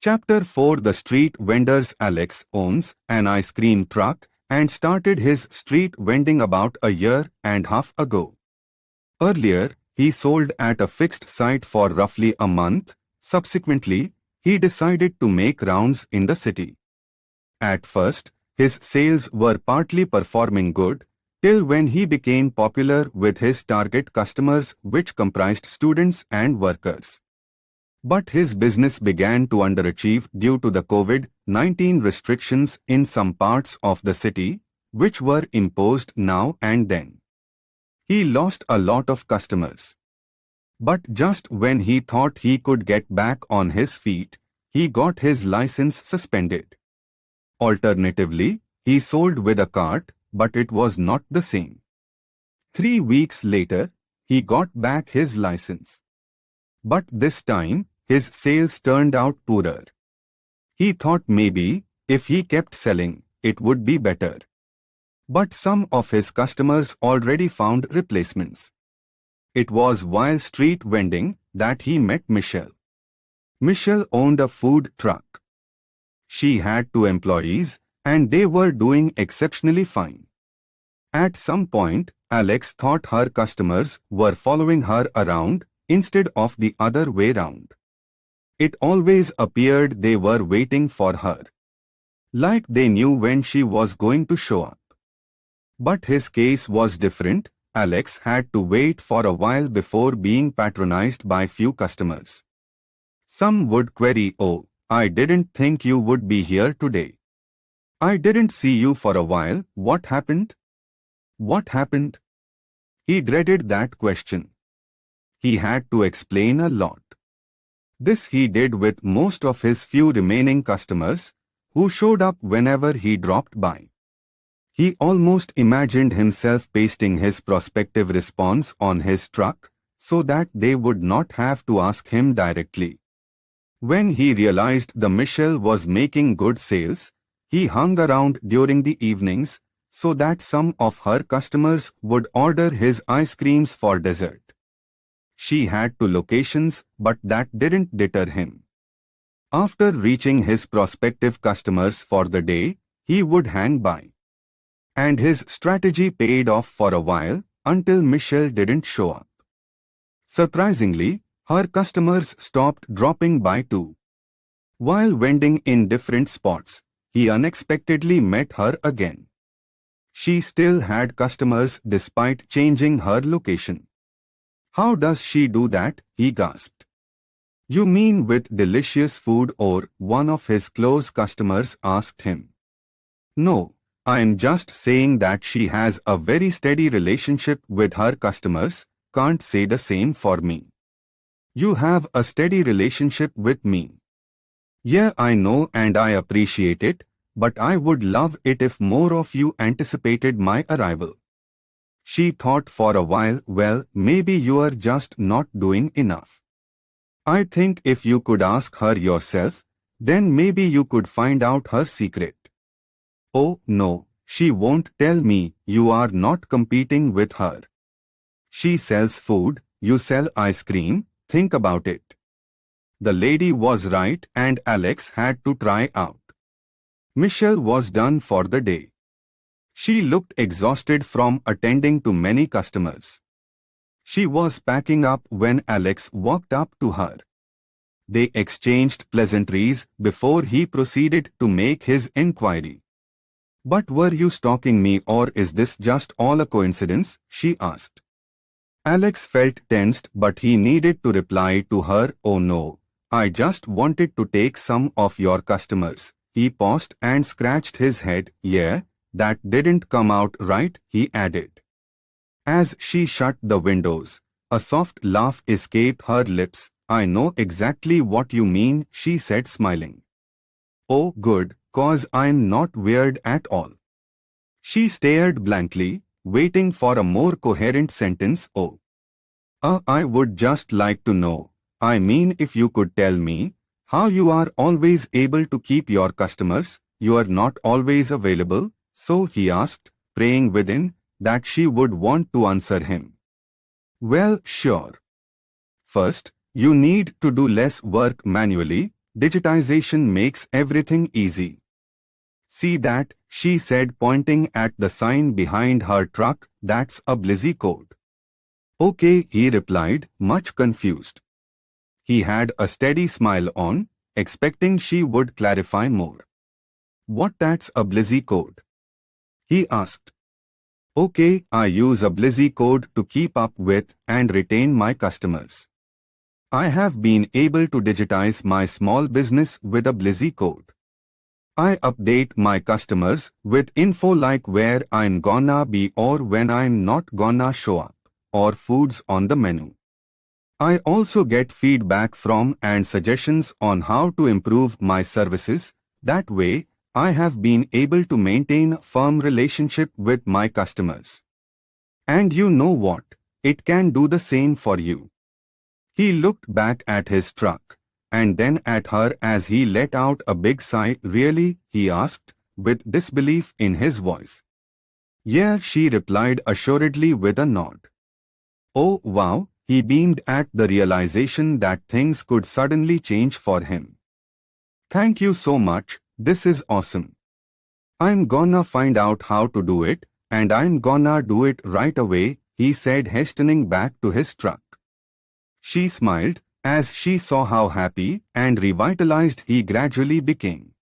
Chapter 4. The Street Vendors. Alex owns an ice cream truck and started his street vending about a year and a half ago. Earlier, he sold at a fixed site for roughly a month. Subsequently, he decided to make rounds in the city. At first, his sales were partly performing good, till when he became popular with his target customers, which comprised students and workers. But his business began to underachieve due to the COVID-19 restrictions in some parts of the city, which were imposed now and then. He lost a lot of customers. But just when he thought he could get back on his feet, he got his license suspended. Alternatively, he sold with a cart, but it was not the same. 3 weeks later, he got back his license. But this time, his sales turned out poorer. He thought maybe, if he kept selling, it would be better. But some of his customers already found replacements. It was while street vending that he met Michelle. Michelle owned a food truck. She had 2 employees, and they were doing exceptionally fine. At some point, Alex thought her customers were following her around instead of the other way round. It always appeared they were waiting for her, like they knew when she was going to show up. But his case was different. Alex had to wait for a while before being patronized by few customers. Some would query, "Oh, I didn't think you would be here today. I didn't see you for a while. What happened?" What happened? He dreaded that question. He had to explain a lot. This he did with most of his few remaining customers, who showed up whenever he dropped by. He almost imagined himself pasting his prospective response on his truck, so that they would not have to ask him directly. When he realized the Michelle was making good sales, he hung around during the evenings, so that some of her customers would order his ice creams for dessert. She had 2 locations, but that didn't deter him. After reaching his prospective customers for the day, he would hang by. And his strategy paid off for a while, until Michelle didn't show up. Surprisingly, her customers stopped dropping by too. While vending in different spots, he unexpectedly met her again. She still had customers despite changing her location. "How does she do that?" he gasped. "You mean with delicious food?" or one of his close customers asked him. "No, I'm just saying that she has a very steady relationship with her customers. Can't say the same for me." "You have a steady relationship with me." "Yeah, I know and I appreciate it, but I would love it if more of you anticipated my arrival." She thought for a while. "Well, maybe you are just not doing enough. I think if you could ask her yourself, then maybe you could find out her secret." "Oh, no, she won't tell me." "You are not competing with her. She sells food, you sell ice cream. Think about it." The lady was right, and Alex had to try out. Michelle was done for the day. She looked exhausted from attending to many customers. She was packing up when Alex walked up to her. They exchanged pleasantries before he proceeded to make his inquiry. "But were you stalking me, or is this just all a coincidence?" she asked. Alex felt tensed, but he needed to reply to her. "Oh no, I just wanted to take some of your customers." He paused and scratched his head. "Yeah, that didn't come out right," he added. As she shut the windows, a soft laugh escaped her lips. "I know exactly what you mean," she said, smiling. "Oh good, 'cause I'm not weird at all." She stared blankly, waiting for a more coherent sentence. "Oh. I would just like to know, I mean, if you could tell me, how you are always able to keep your customers." "You are not always available?" So he asked, praying within that she would want to answer him. "Well, sure. First, you need to do less work manually, digitization makes everything easy. See that, she said, pointing at the sign behind her truck. That's a Blizzy Code. Okay, he replied, much confused. He had a steady smile on, expecting she would clarify more. What, that's a Blizzy Code? He asked. Okay, I use a Blizzy Code to keep up with and retain my customers. I have been able to digitize my small business with a Blizzy Code. I update my customers with info like where I'm gonna be or when I'm not gonna show up, or foods on the menu. I also get feedback from and suggestions on how to improve my services. That way, I have been able to maintain a firm relationship with my customers. And you know what? It can do the same for you. He looked back at his truck, and then at her as he let out a big sigh. Really? He asked, with disbelief in his voice. Yeah, she replied assuredly with a nod. Oh wow, he beamed at the realization that things could suddenly change for him. Thank you so much, this is awesome. I'm gonna find out how to do it, and I'm gonna do it right away, he said, hastening back to his truck. She smiled as she saw how happy and revitalized he gradually became.